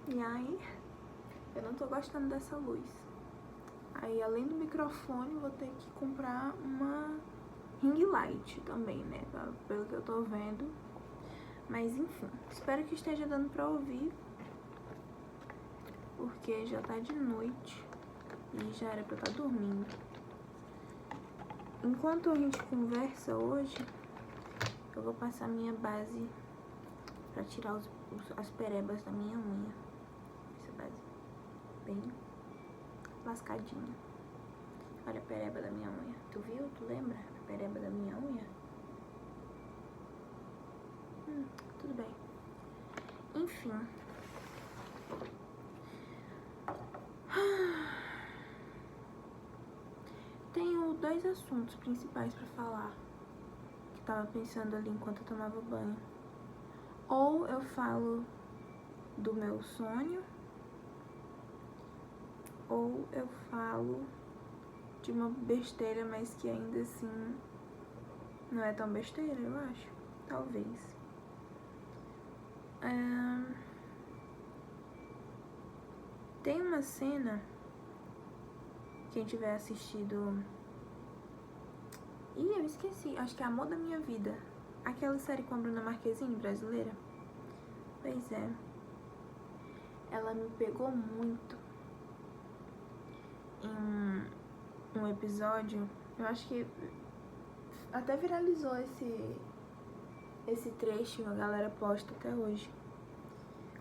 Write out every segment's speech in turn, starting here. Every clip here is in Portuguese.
E aí, eu não tô gostando dessa luz. Aí, além do microfone, vou ter que comprar uma ring light também, né? Pelo que eu tô vendo. Mas, enfim, espero que esteja dando pra ouvir. Porque já tá de noite e já era pra eu estar dormindo. Enquanto a gente conversa hoje, eu vou passar minha base pra tirar as perebas da minha unha. Essa base bem lascadinha. Olha a pereba da minha unha. Tu viu? Tu lembra a pereba da minha unha? Tudo bem. Enfim. Tenho 2 assuntos principais pra falar. Que tava pensando ali enquanto eu tomava banho. Ou eu falo do meu sonho, ou eu falo de uma besteira, mas que ainda assim não é tão besteira, eu acho. Talvez. Tem uma cena, quem tiver assistido... Ih, eu esqueci, acho que é Amor da Minha Vida. Aquela série com a Bruna Marquezine, brasileira. Pois é. Ela me pegou muito em um episódio. Eu acho que até viralizou esse trecho, a galera posta até hoje.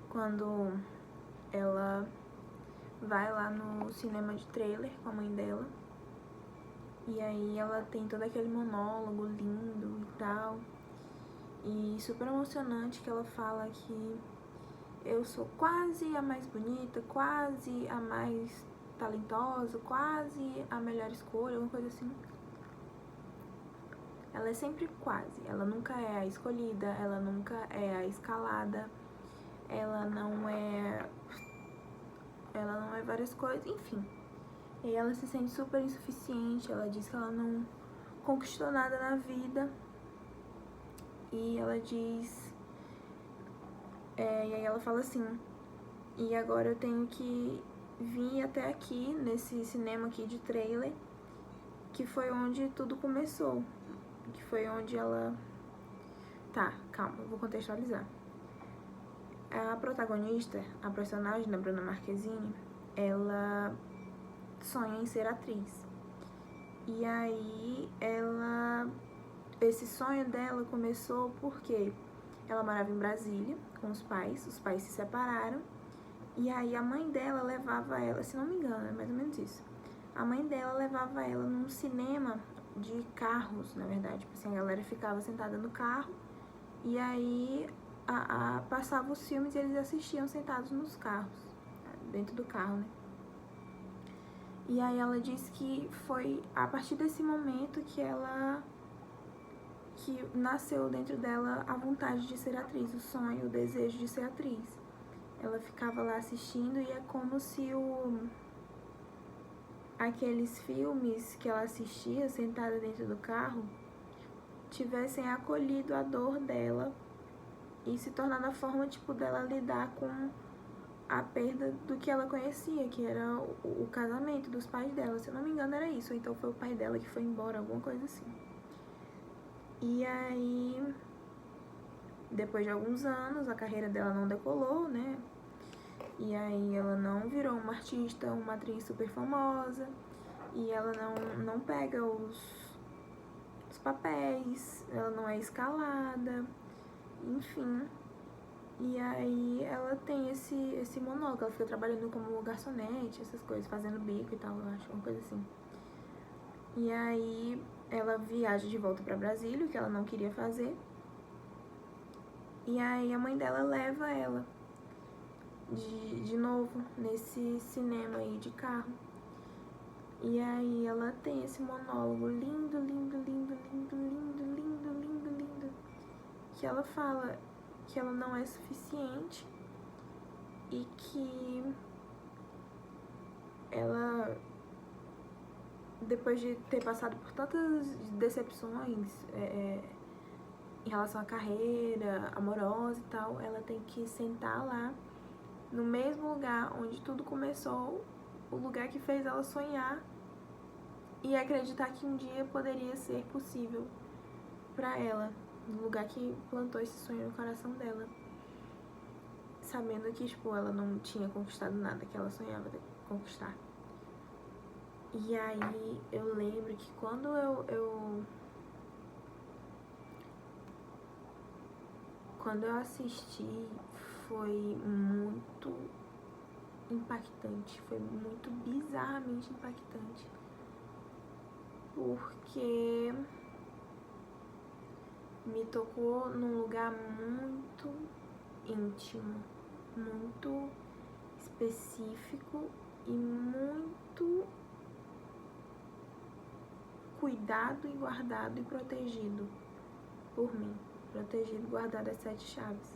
Quando ela vai lá no cinema de trailer com a mãe dela. E aí ela tem todo aquele monólogo lindo e tal. E super emocionante que ela fala que eu sou quase a mais bonita, quase a mais talentosa, quase a melhor escolha, alguma coisa assim. Ela é sempre quase, ela nunca é a escolhida, ela nunca é a escalada, ela não é várias coisas, enfim. E ela se sente super insuficiente, ela diz que ela não conquistou nada na vida. E ela diz... e aí ela fala assim, e agora eu tenho que vir até aqui, nesse cinema aqui de trailer, que foi onde tudo começou. Que foi onde ela... Tá, calma, eu vou contextualizar. A protagonista, a personagem da Bruna Marquezine, ela sonha em ser atriz. E aí esse sonho dela começou porque ela morava em Brasília com os pais se separaram. E aí a mãe dela levava ela, se não me engano, é mais ou menos isso. A mãe dela levava ela num cinema de carros, na verdade. Tipo assim, a galera ficava sentada no carro e aí passava os filmes e eles assistiam sentados nos carros, dentro do carro, né? E aí ela disse que foi a partir desse momento que nasceu dentro dela a vontade de ser atriz, o sonho, o desejo de ser atriz. Ela ficava lá assistindo e é como se aqueles filmes que ela assistia sentada dentro do carro tivessem acolhido a dor dela e se tornado a forma, tipo, dela lidar com a perda do que ela conhecia, que era o casamento dos pais dela. Se eu não me engano era isso, ou então foi o pai dela que foi embora, alguma coisa assim. E aí, depois de alguns anos, a carreira dela não decolou, né? E aí ela não virou uma artista, uma atriz super famosa. E ela não pega os papéis, ela não é escalada, enfim. E aí ela tem esse monólogo, ela fica trabalhando como garçonete, essas coisas, fazendo bico e tal, eu acho, uma coisa assim. E aí ela viaja de volta pra Brasília, o que ela não queria fazer. E aí a mãe dela leva ela de novo nesse cinema aí de carro. E aí ela tem esse monólogo lindo, lindo, lindo, lindo, lindo, lindo, lindo, lindo, que ela fala que ela não é suficiente e que ela, depois de ter passado por tantas decepções em relação à carreira amorosa e tal, ela tem que sentar lá no mesmo lugar onde tudo começou, o lugar que fez ela sonhar e acreditar que um dia poderia ser possível pra ela, no lugar que plantou esse sonho no coração dela, sabendo que, tipo, ela não tinha conquistado nada que ela sonhava conquistar. E aí eu lembro que quando quando eu assisti, foi muito impactante, foi muito bizarramente impactante, porque me tocou num lugar muito íntimo, muito específico e muito cuidado e guardado e protegido por mim, protegido e guardado as 7 chaves.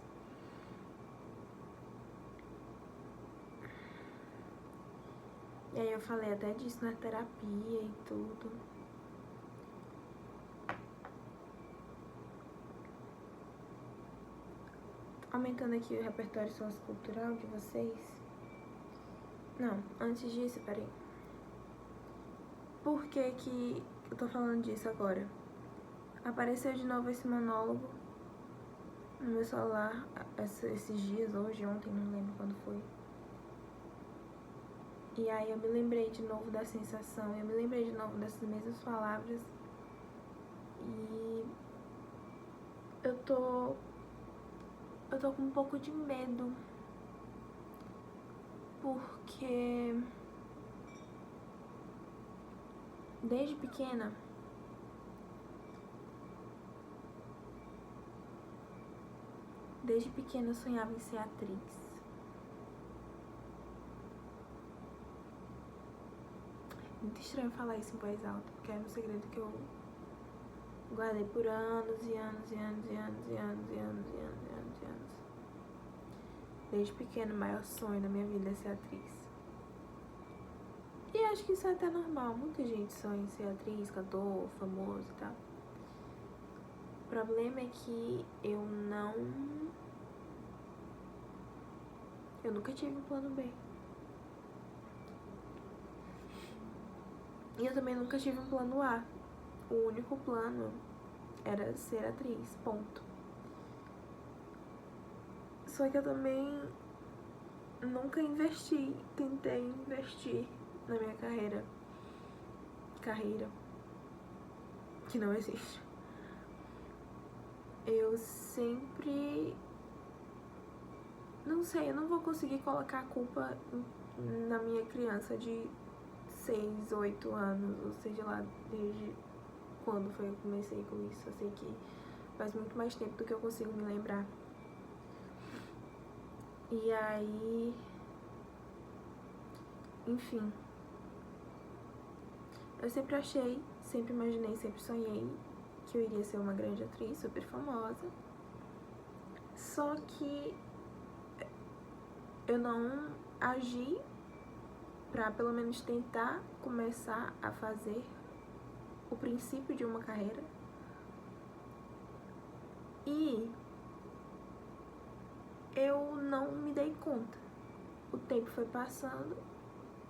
E aí eu falei até disso na terapia e tudo. Aumentando aqui o repertório sociocultural de vocês. Não, antes disso, peraí. Por que que eu tô falando disso agora? Apareceu de novo esse monólogo no meu celular esses dias, hoje, ontem, não lembro quando foi. E aí eu me lembrei de novo da sensação, eu me lembrei de novo dessas mesmas palavras. E eu tô com um pouco de medo, porque desde pequena eu sonhava em ser atriz. Muito estranho falar isso em voz alta, porque era um segredo que eu guardei por anos e anos e anos e anos e anos e anos e anos e anos e anos. Desde pequeno, o maior sonho da minha vida é ser atriz. E acho que isso é até normal. Muita gente sonha em ser atriz, cantor, famoso e tal. O problema é que eu nunca tive um plano B. E eu também nunca tive um plano A. O único plano era ser atriz, ponto. Só que eu também nunca tentei investir na minha carreira, que não existe. Eu sempre, não sei, eu não vou conseguir colocar a culpa na minha criança de 6, 8 anos, ou seja lá, desde quando foi que eu comecei com isso. Eu sei que faz muito mais tempo do que eu consigo me lembrar. E aí, enfim, eu sempre achei, sempre imaginei, sempre sonhei que eu iria ser uma grande atriz, super famosa. Só que eu não agi pra pelo menos tentar começar a fazer o princípio de uma carreira. E eu não me dei conta. O tempo foi passando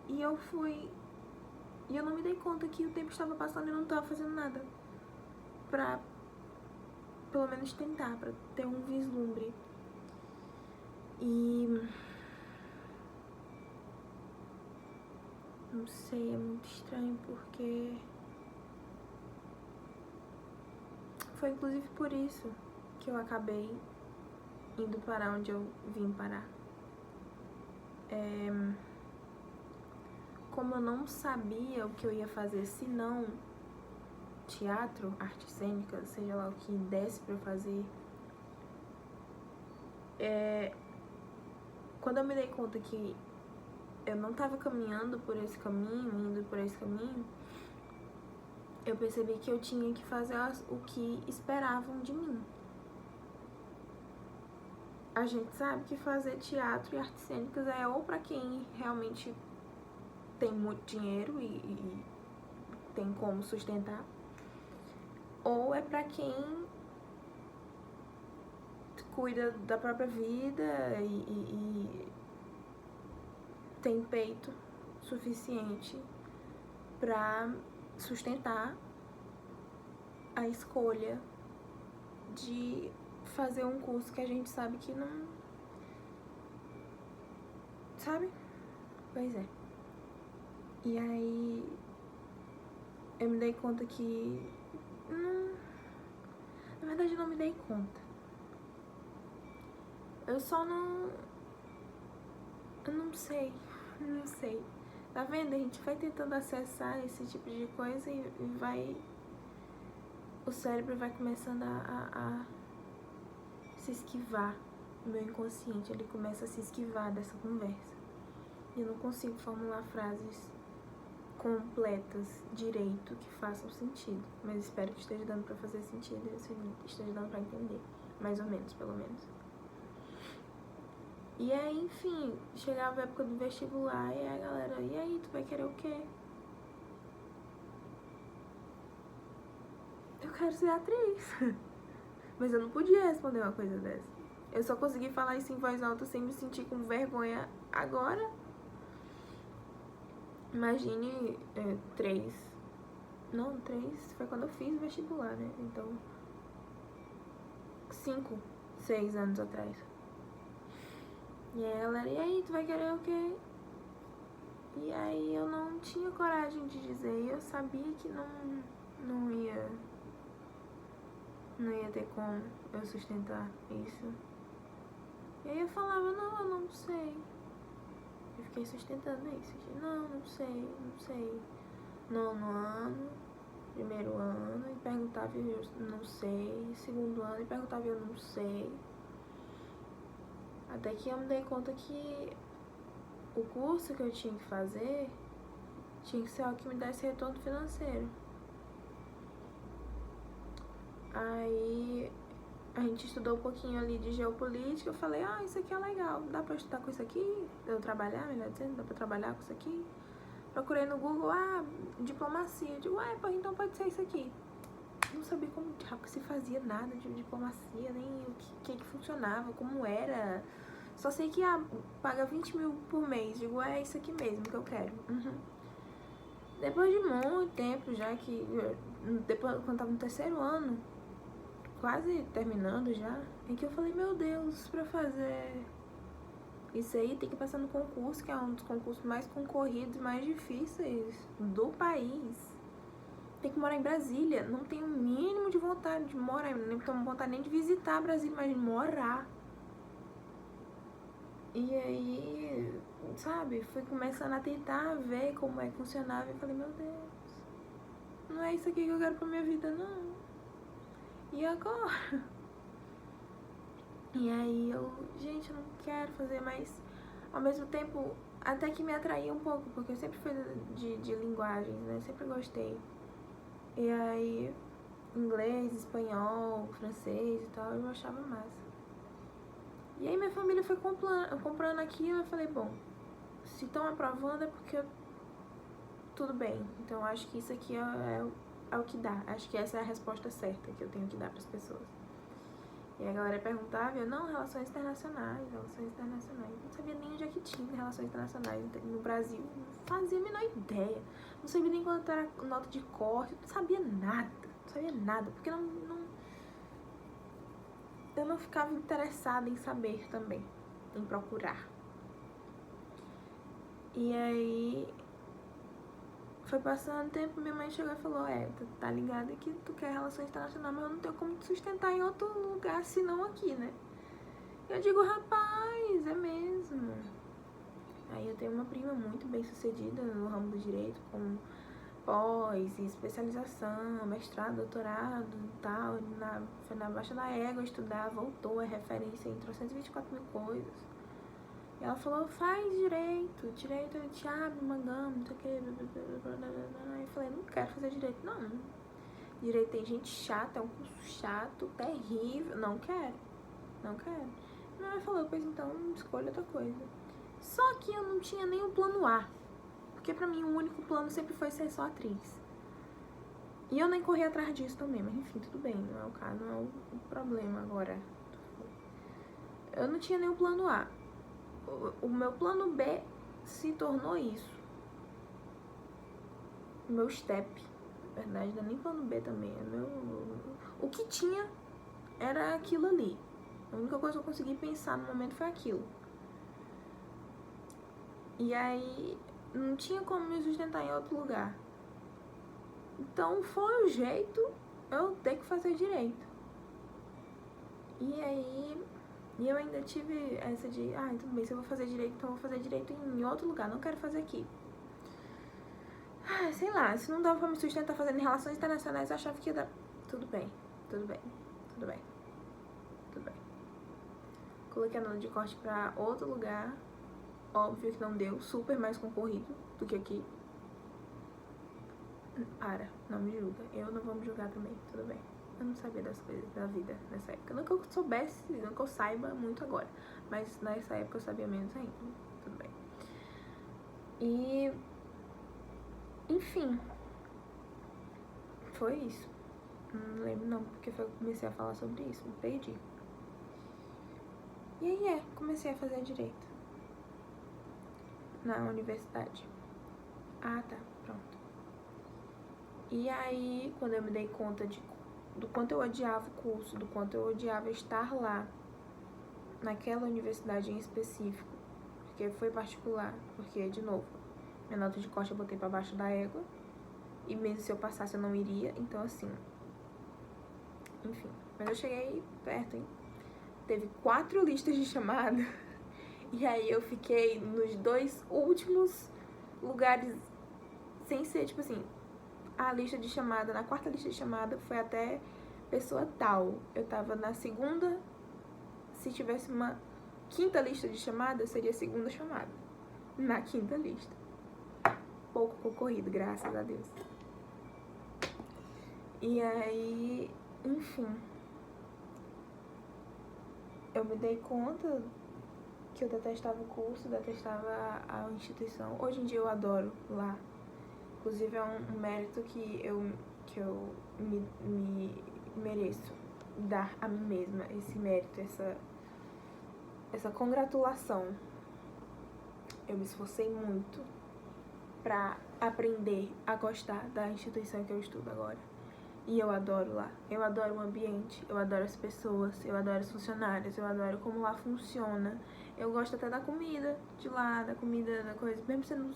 e eu não me dei conta que o tempo estava passando e eu não estava fazendo nada pra pelo menos tentar, pra ter um vislumbre. E não sei, é muito estranho porque foi inclusive por isso que eu acabei indo parar onde eu vim parar. Como eu não sabia o que eu ia fazer se não teatro, arte cênica, seja lá o que desse pra eu fazer, quando eu me dei conta que eu não tava caminhando por esse caminho, indo por esse caminho, eu percebi que eu tinha que fazer o que esperavam de mim. A gente sabe que fazer teatro e artes cênicas é ou pra quem realmente tem muito dinheiro e tem como sustentar, ou é pra quem cuida da própria vida e tem peito suficiente pra sustentar a escolha de fazer um curso que a gente sabe que não... Sabe? Pois é. E aí eu me dei conta que... Na verdade eu não me dei conta. Eu só não... Eu não sei. Tá vendo? A gente vai tentando acessar esse tipo de coisa e vai... O cérebro vai começando a se esquivar. O meu inconsciente, ele começa a se esquivar dessa conversa. E eu não consigo formular frases completas, direito, que façam sentido. Mas espero que esteja dando pra fazer sentido e esteja dando pra entender. Mais ou menos, pelo menos. E aí, enfim, chegava a época do vestibular e a galera, e aí, tu vai querer o quê? Eu quero ser atriz. Mas eu não podia responder uma coisa dessa. Eu só consegui falar isso em voz alta sem me sentir com vergonha agora. Imagine 3 foi quando eu fiz o vestibular, né? Então 5, 6 anos atrás. E aí ela, e aí, tu vai querer o quê? E aí eu não tinha coragem de dizer. E eu sabia que não ia ter como eu sustentar isso. E aí eu falava, não, eu não sei. Eu fiquei sustentando isso. Não sei. Nono ano, primeiro ano, e perguntava e eu não sei. Segundo ano, e perguntava e eu não sei. Até que eu me dei conta que o curso que eu tinha que fazer tinha que ser algo que me desse retorno financeiro. Aí a gente estudou um pouquinho ali de geopolítica. Eu falei, isso aqui é legal, dá pra estudar com isso aqui? Eu trabalhar, melhor dizendo, dá pra trabalhar com isso aqui? Procurei no Google, diplomacia. Eu digo, então pode ser isso aqui. Não sabia como se fazia nada de diplomacia, nem o que funcionava, como era. Só sei que paga 20 mil por mês. Digo, é isso aqui mesmo que eu quero. Depois de muito tempo já que... Depois, quando tava no terceiro ano, quase terminando já, em que eu falei, meu Deus, pra fazer isso aí tem que passar no concurso, que é um dos concursos mais concorridos e mais difíceis do país. Tem que morar em Brasília. Não tenho o mínimo de vontade de morar, nem tenho vontade nem de visitar Brasília, mas de morar. E aí, sabe, fui começando a tentar ver como é que funcionava e falei, meu Deus, não é isso aqui que eu quero pra minha vida, não. E agora? E aí gente, eu não quero fazer, mas ao mesmo tempo até que me atraía um pouco, porque eu sempre fui de linguagens, né, sempre gostei. E aí, inglês, espanhol, francês e tal, eu achava massa. E aí minha família foi comprando aquilo, eu falei, bom, se estão aprovando é porque tudo bem. Então acho que isso aqui é o que dá. Acho que essa é a resposta certa que eu tenho que dar pras pessoas. E a galera perguntava, eu, não, relações internacionais. Não sabia nem onde é que tinha relações internacionais no Brasil. Não fazia a menor ideia. Não sabia nem quanto era nota de corte. Não sabia nada. Porque eu não ficava interessada em saber também. Em procurar. E aí... Foi passando tempo, minha mãe chegou e falou, tu tá ligada que tu quer relações internacionais, mas eu não tenho como te sustentar em outro lugar senão aqui, né? Eu digo, rapaz, é mesmo. Aí eu tenho uma prima muito bem sucedida no ramo do direito, com pós e especialização, mestrado, doutorado e tal. Foi na baixa da égua estudar, voltou, é referência em 324 mil coisas. E ela falou, faz direito ele te abre uma gama, não sei o que, Aí eu falei, não quero fazer direito, não. Direito tem gente chata, é um curso chato, terrível, não quero. Minha mãe falou, pois então, escolha outra coisa. Só que eu não tinha nem o plano A, porque pra mim o único plano sempre foi ser só atriz. E eu nem corri atrás disso também, mas enfim, tudo bem, não é o caso, não é o problema agora. Eu não tinha nem o plano A. O meu plano B se tornou isso. Meu step, na verdade, não é nem plano B também, é meu... O que tinha era aquilo ali. A única coisa que eu consegui pensar no momento foi aquilo. E aí, não tinha como me sustentar em outro lugar. Então, foi o jeito eu ter que fazer direito. E aí, eu ainda tive essa de, tudo bem, se eu vou fazer direito, então eu vou fazer direito em outro lugar, não quero fazer aqui. Sei lá, se não dava pra me sustentar fazendo em relações internacionais, eu achava que ia dar... Tudo bem. Coloquei a nota de corte pra outro lugar. Óbvio que não deu, super mais concorrido do que aqui. Não me julga. Eu não vou me julgar também, tudo bem. Eu não sabia das coisas da vida nessa época. Não que eu soubesse, não que eu saiba muito agora. Mas nessa época eu sabia menos ainda. Tudo bem. E... enfim. Foi isso. Não lembro não, porque eu comecei a falar sobre isso, me perdi. E aí comecei a fazer direito. Na universidade. Tá, pronto. E aí, quando eu me dei conta do quanto eu odiava o curso, do quanto eu odiava estar lá, naquela universidade em específico, porque foi particular, porque, de novo, minha nota de corte eu botei pra baixo da égua, e mesmo se eu passasse eu não iria, então assim, enfim. Mas eu cheguei perto, hein? Teve 4 listas de chamada, e aí eu fiquei nos 2 últimos lugares, sem ser, tipo assim, a lista de chamada, na 4ª lista de chamada foi até pessoa tal. Eu tava na 2ª, se tivesse uma 5ª lista de chamada, seria a 2ª chamada. Na 5ª lista. Pouco concorrido, graças a Deus. E aí, enfim. Eu me dei conta que eu detestava o curso, detestava a instituição. Hoje em dia eu adoro lá. Inclusive é um mérito que eu me mereço dar a mim mesma, esse mérito, essa congratulação. Eu me esforcei muito pra aprender a gostar da instituição que eu estudo agora. E eu adoro lá. Eu adoro o ambiente, eu adoro as pessoas, eu adoro os funcionários, eu adoro como lá funciona. Eu gosto até da comida de lá, da comida, da coisa, mesmo sendo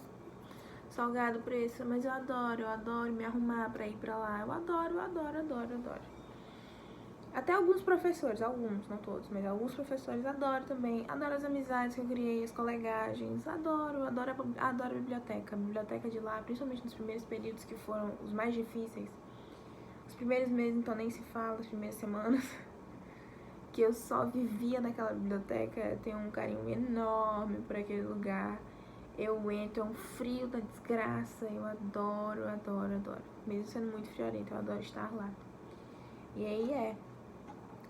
salgado o preço, mas eu adoro me arrumar pra ir pra lá. Eu adoro. Até alguns professores, alguns, não todos, mas alguns professores adoro também. Adoro as amizades que eu criei, as colegagens. Adoro a biblioteca. A biblioteca de lá, principalmente nos primeiros períodos que foram os mais difíceis. Os primeiros meses, então, nem se fala, as primeiras semanas. Que eu só vivia naquela biblioteca. Eu tenho um carinho enorme por aquele lugar. Eu entro, é um frio da desgraça. Eu adoro. Mesmo sendo muito friorenta, eu adoro estar lá. E aí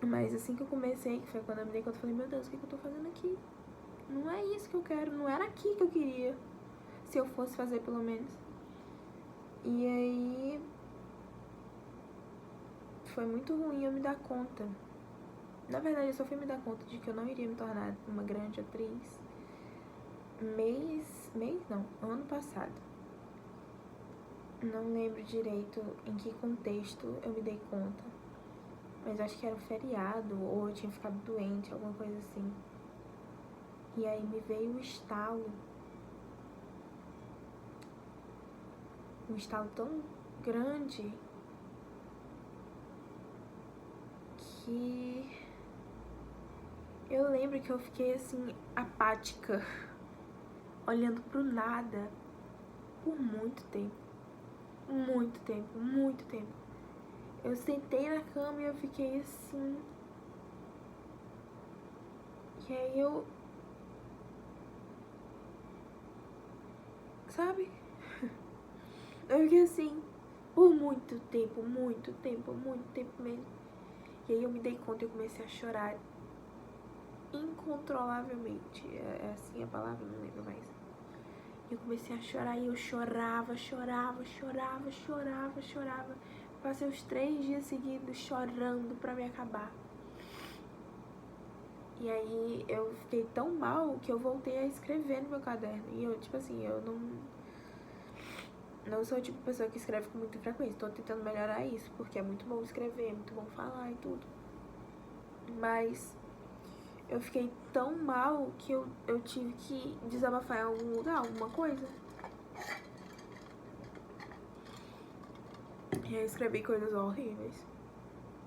Mas assim que eu comecei, que foi quando eu me dei conta, eu falei, meu Deus, o que eu tô fazendo aqui? Não é isso que eu quero, não era aqui que eu queria. Se eu fosse fazer, pelo menos. E aí... foi muito ruim eu me dar conta. Na verdade, eu só fui me dar conta de que eu não iria me tornar uma grande atriz ano passado. Não lembro direito em que contexto eu me dei conta. Mas acho que era um feriado, ou eu tinha ficado doente, alguma coisa assim. E aí me veio um estalo tão grande que eu lembro que eu fiquei assim, apática, olhando pro nada por muito tempo. Eu sentei na cama e eu fiquei assim. E aí eu... sabe? Eu fiquei assim por muito tempo mesmo. E aí eu me dei conta e eu comecei a chorar incontrolavelmente. É assim a palavra, não lembro mais. Eu comecei a chorar e eu chorava. Passei os 3 dias seguidos chorando pra me acabar. E aí eu fiquei tão mal que eu voltei a escrever no meu caderno. E eu, tipo assim, eu não sou o tipo de pessoa que escreve com muita frequência. Tô tentando melhorar isso, porque é muito bom escrever, é muito bom falar e tudo. Mas eu fiquei tão mal que eu tive que desabafar em algum lugar, alguma coisa. E eu escrevi coisas horríveis.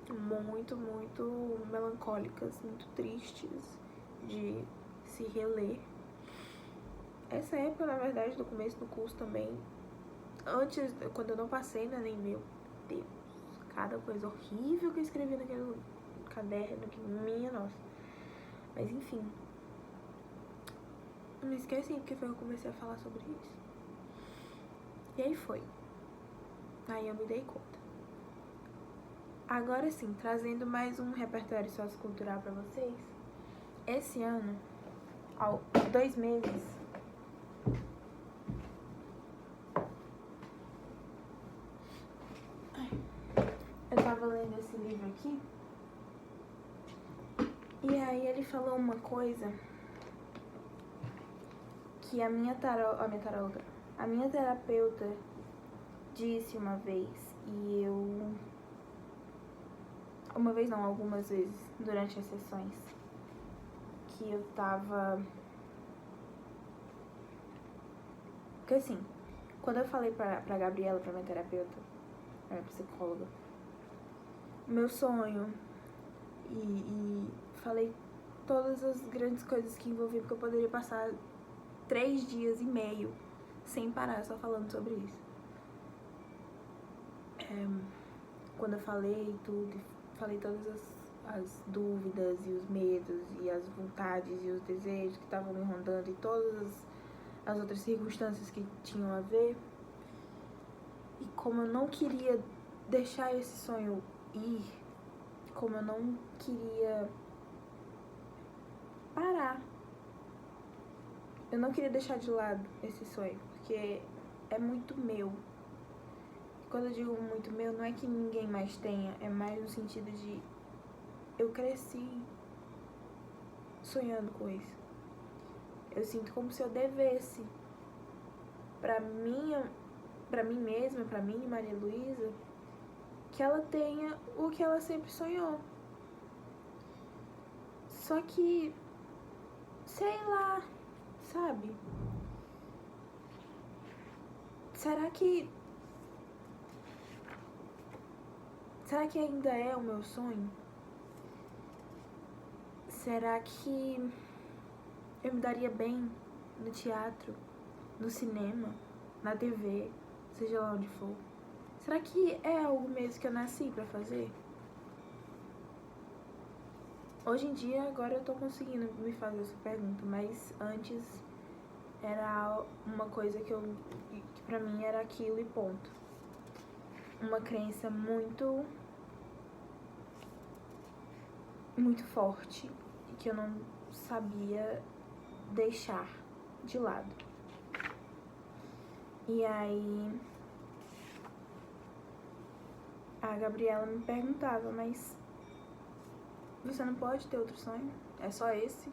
Muito, muito melancólicas, muito tristes de se reler. Essa época, na verdade, do começo do curso também, antes, quando eu não passei no Enem, meu Deus, cada coisa horrível que eu escrevi naquele caderno, que minha nossa. Mas enfim, eu me esqueci porque foi que eu comecei a falar sobre isso. E aí foi. Aí eu me dei conta. Agora sim, trazendo mais um repertório sociocultural pra vocês. Esse ano, há 2 meses, eu tava lendo esse livro aqui. E aí ele falou uma coisa que a minha terapeuta disse uma vez, e eu... Uma vez não, algumas vezes, durante as sessões, que eu tava... Porque assim, quando eu falei pra Gabriela, pra minha terapeuta, pra minha psicóloga, meu sonho, e falei todas as grandes coisas que envolviam, porque eu poderia passar 3 dias e meio sem parar, só falando sobre isso. Quando eu falei tudo, falei todas as dúvidas e os medos e as vontades e os desejos que estavam me rondando e todas as outras circunstâncias que tinham a ver. E como eu não queria deixar esse sonho ir, como eu não queria parar, eu não queria deixar de lado esse sonho, porque é muito meu. Quando eu digo muito meu, não é que ninguém mais tenha, é mais no sentido de eu cresci sonhando com isso. Eu sinto como se eu devesse pra mim mesma, pra mim, Maria Luísa, que ela tenha o que ela sempre sonhou. Só que, sei lá, sabe? Será que ainda é o meu sonho? Será que eu me daria bem no teatro, no cinema, na TV, seja lá onde for? Será que é algo mesmo que eu nasci pra fazer? Hoje em dia, agora eu tô conseguindo me fazer essa pergunta, mas antes era uma coisa que pra mim era aquilo e ponto. Uma crença muito forte e que eu não sabia deixar de lado. E aí a Gabriela me perguntava, mas você não pode ter outro sonho? É só esse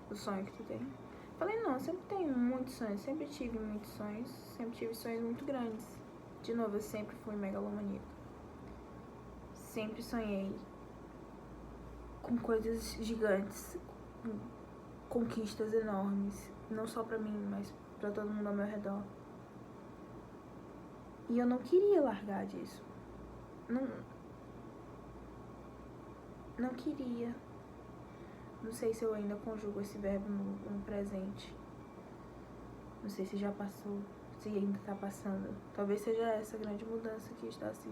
o sonho que tu tem? Falei, não, eu sempre tenho muitos sonhos, sempre tive muitos sonhos, sempre tive sonhos muito grandes. De novo, eu sempre fui megalomaníaca. Sempre sonhei com coisas gigantes, com conquistas enormes, não só pra mim, mas pra todo mundo ao meu redor. E eu não queria largar disso. Não queria. Não sei se eu ainda conjugo esse verbo no presente. Não sei se já passou, se ainda tá passando. Talvez seja essa grande mudança que está se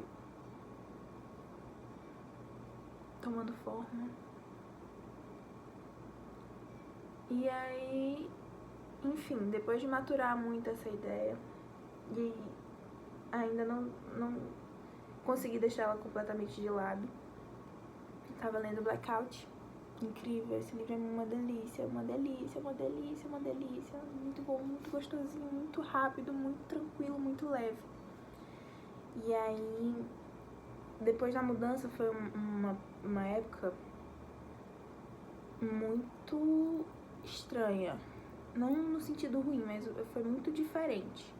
tomando forma. E aí, enfim, depois de maturar muito essa ideia e ainda não consegui deixar ela completamente de lado, tava lendo Blackout. Incrível, esse livro é uma delícia, uma delícia, uma delícia, uma delícia. Muito bom, muito gostosinho, muito rápido, muito tranquilo, muito leve. E aí, depois da mudança, foi uma época muito estranha. Não no sentido ruim, mas foi muito diferente.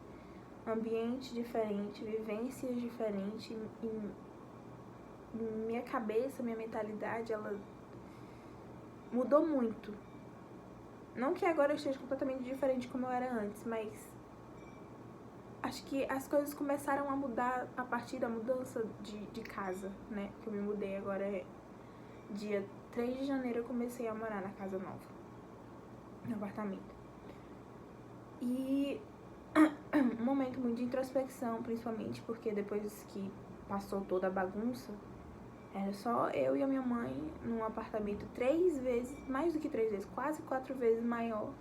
Ambiente diferente, vivências diferentes. E minha cabeça, minha mentalidade, ela mudou muito. Não que agora eu esteja completamente diferente como eu era antes, mas acho que as coisas começaram a mudar a partir da mudança de casa, né? Que eu me mudei agora, dia 3 de janeiro eu comecei a morar na casa nova, no apartamento. E um momento muito de introspecção, principalmente porque depois que passou toda a bagunça, era só eu e a minha mãe num apartamento 3 vezes, mais do que 3 vezes, quase 4 vezes maior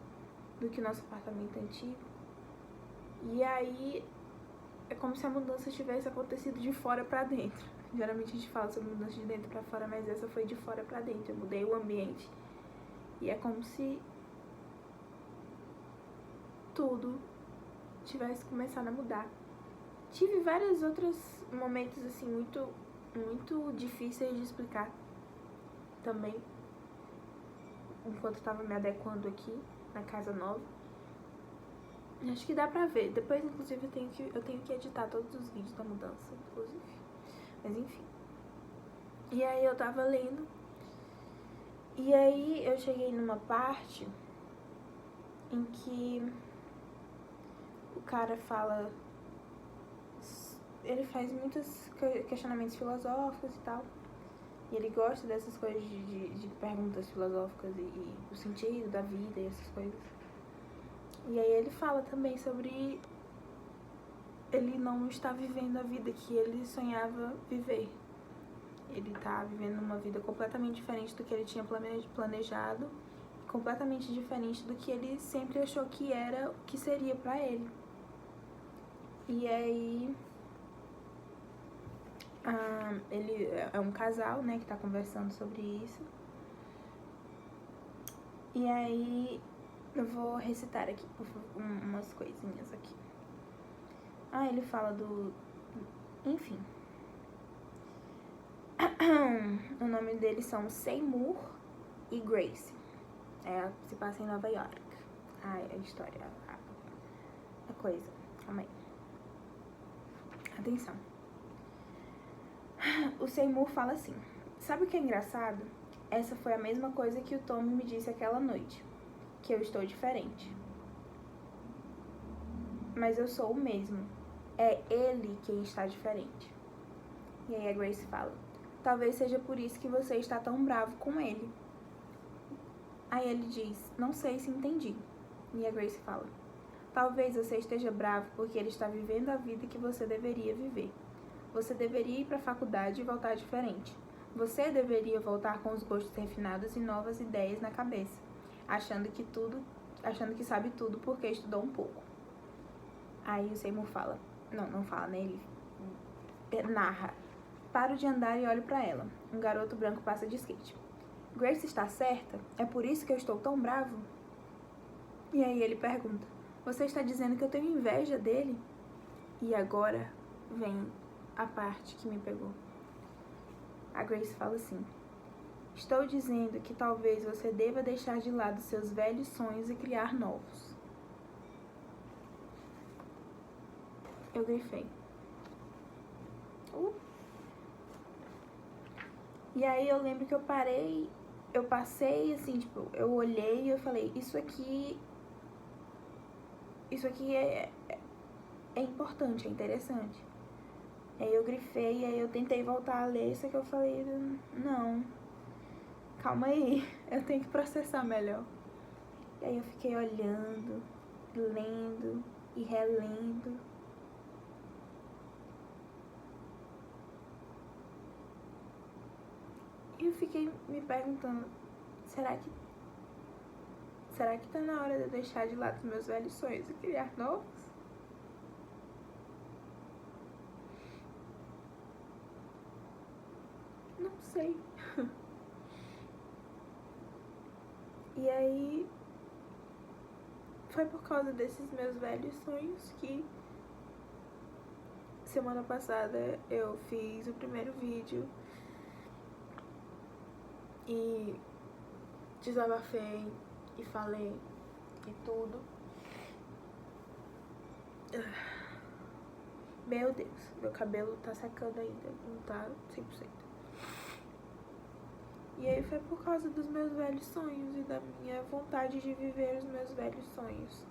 do que o nosso apartamento antigo. E aí é como se a mudança tivesse acontecido de fora pra dentro. Geralmente a gente fala sobre mudança de dentro pra fora, mas essa foi de fora pra dentro. Eu mudei o ambiente. E é como se tudo tivesse começado a mudar. Tive vários outros momentos assim muito difíceis de explicar também, enquanto eu tava me adequando aqui na casa nova. Acho que dá pra ver. Depois, inclusive, eu tenho que editar todos os vídeos da mudança, inclusive. Mas enfim. E aí eu tava lendo. E aí eu cheguei numa parte em que o cara fala... Ele faz muitos questionamentos filosóficos e tal. E ele gosta dessas coisas de perguntas filosóficas e o sentido da vida e essas coisas. E aí ele fala também sobre ele não está vivendo a vida que ele sonhava viver. Ele tá vivendo uma vida completamente diferente do que ele tinha planejado, completamente diferente do que ele sempre achou que era, que seria pra ele. E aí ele é um casal, né, que tá conversando sobre isso. E aí eu vou recitar aqui umas coisinhas aqui. Ele fala enfim. O nome deles são Seymour e Grace. Se passa em Nova York. A história, a coisa. Calma aí. Atenção. O Seymour fala assim: sabe o que é engraçado? Essa foi a mesma coisa que o Tommy me disse aquela noite. Que eu estou diferente. Mas eu sou o mesmo. É ele quem está diferente. E aí a Grace fala: talvez seja por isso que você está tão bravo com ele. Aí ele diz: não sei se entendi. E a Grace fala: talvez você esteja bravo porque ele está vivendo a vida que você deveria viver. Você deveria ir para a faculdade e voltar diferente. Você deveria voltar com os gostos refinados e novas ideias na cabeça, achando que sabe tudo porque estudou um pouco. Aí o Seymour fala, não fala, né? Ele narra: paro de andar e olho para ela. Um garoto branco passa de skate. Grace está certa? É por isso que eu estou tão bravo? E aí ele pergunta: você está dizendo que eu tenho inveja dele? E agora vem a parte que me pegou. A Grace fala assim: estou dizendo que talvez você deva deixar de lado seus velhos sonhos e criar novos. Eu grifei. E aí eu lembro que eu passei assim, tipo, eu olhei e eu falei: isso aqui é importante, é interessante. Aí eu grifei, aí eu tentei voltar a ler, só que eu falei: não, calma aí, eu tenho que processar melhor. E aí eu fiquei olhando, lendo e relendo. E eu fiquei me perguntando: será que tá na hora de eu deixar de lado os meus velhos sonhos e criar novos? Não sei. E aí foi por causa desses meus velhos sonhos que semana passada eu fiz o primeiro vídeo e desabafei e falei e tudo. Meu Deus, meu cabelo tá secando ainda, não tá 100%. E aí foi por causa dos meus velhos sonhos e da minha vontade de viver os meus velhos sonhos.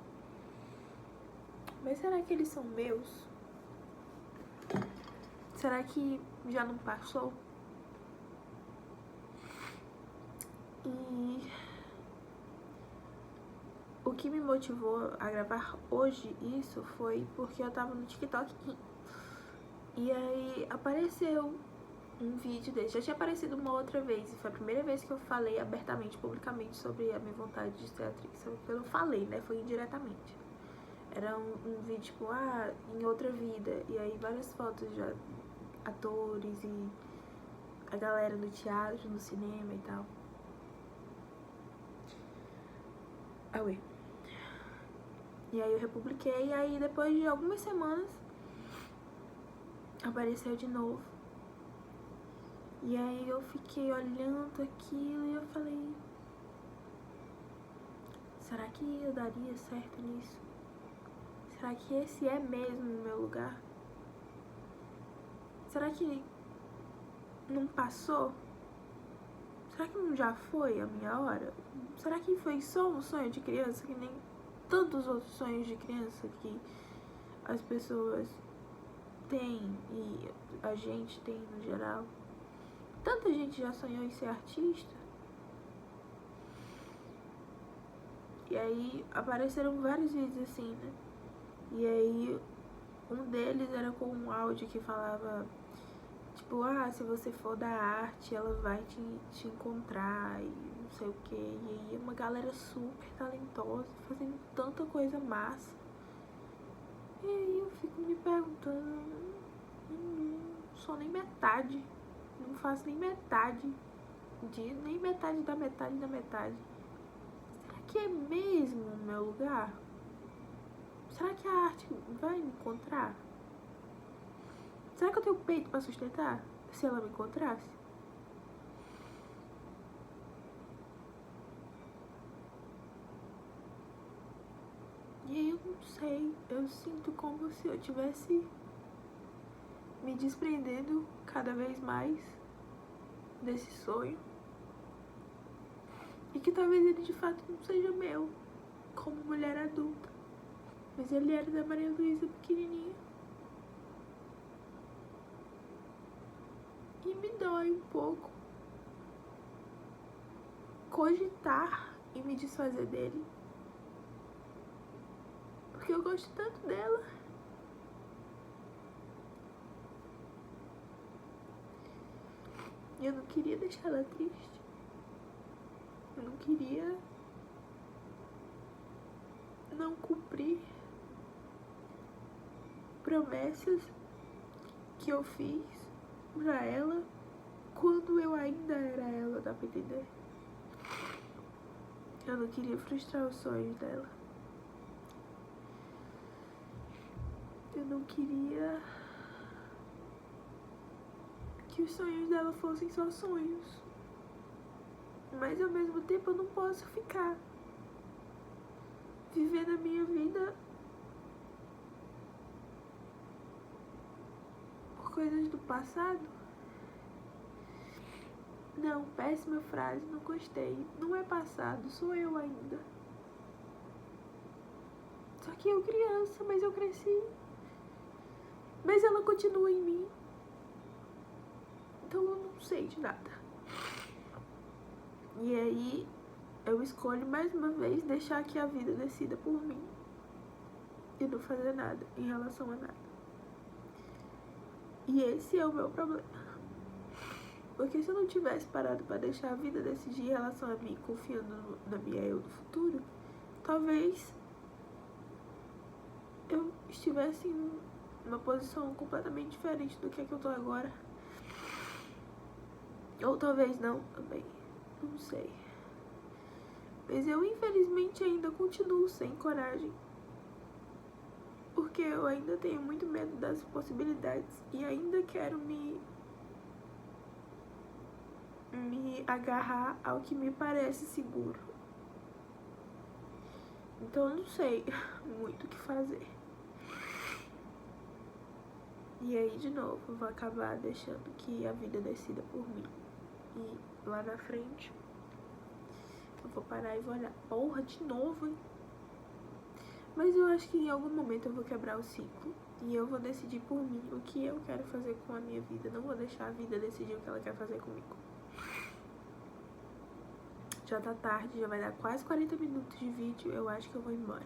Mas será que eles são meus? Será que já não passou? E o que me motivou a gravar hoje isso foi porque eu tava no TikTok e aí apareceu um vídeo desse. Já tinha aparecido uma outra vez e foi a primeira vez que eu falei abertamente, publicamente sobre a minha vontade de ser atriz. Eu não falei, né? Foi indiretamente. Era um vídeo tipo, em outra vida. E aí várias fotos de atores e a galera no teatro, no cinema e tal. E aí eu republiquei, e aí depois de algumas semanas apareceu de novo. E aí eu fiquei olhando aquilo e eu falei, será que eu daria certo nisso? Será que esse é mesmo o meu lugar? Será que não passou? Será que não já foi a minha hora? Será que foi só um sonho de criança, que nem tantos outros sonhos de criança que as pessoas têm e a gente tem no geral? Tanta gente já sonhou em ser artista. E aí apareceram vários vídeos assim, né? E aí um deles era com um áudio que falava tipo, se você for da arte, ela vai te encontrar e não sei o que. E aí uma galera super talentosa, fazendo tanta coisa massa. E aí eu fico me perguntando, não sou nem metade, não faço nem metade nem metade da metade da metade. Será que é mesmo o meu lugar? Será que a arte vai me encontrar? Será que eu tenho peito pra sustentar se ela me encontrasse? E aí eu não sei, eu sinto como se eu tivesse me desprendendo cada vez mais desse sonho. E que talvez ele de fato não seja meu, como mulher adulta. Mas ele era da Maria Luísa pequenininha. E me dói um pouco cogitar e me desfazer dele. Porque eu gosto tanto dela. E eu não queria deixar ela triste. Eu não queria não cumprir promessas que eu fiz pra ela quando eu ainda era ela, dá pra entender? Eu não queria frustrar os sonhos dela. Eu não queria que os sonhos dela fossem só sonhos. Mas ao mesmo tempo eu não posso ficar vivendo a minha vida por coisas do passado. Não, péssima frase, não gostei. Não é passado, sou eu ainda. Só que eu criança, mas eu cresci. Mas ela continua em mim. Então eu não sei de nada. E aí eu escolho mais uma vez deixar que a vida decida por mim. E não fazer nada em relação a nada. E esse é o meu problema. Porque se eu não tivesse parado pra deixar a vida decidir em relação a mim, confiando na minha eu do futuro, talvez eu estivesse em uma posição completamente diferente do que é que eu tô agora. Ou talvez não também. Não sei. Mas eu infelizmente ainda continuo sem coragem. Porque eu ainda tenho muito medo das possibilidades. E ainda quero me me agarrar ao que me parece seguro. Então eu não sei muito o que fazer. E aí, de novo, eu vou acabar deixando que a vida decida por mim. E lá na frente, eu vou parar e vou olhar. Porra, de novo, hein? Mas eu acho que em algum momento eu vou quebrar o ciclo. E eu vou decidir por mim o que eu quero fazer com a minha vida. Não vou deixar a vida decidir o que ela quer fazer comigo. Já tá tarde, já vai dar quase 40 minutos de vídeo. Eu acho que eu vou embora.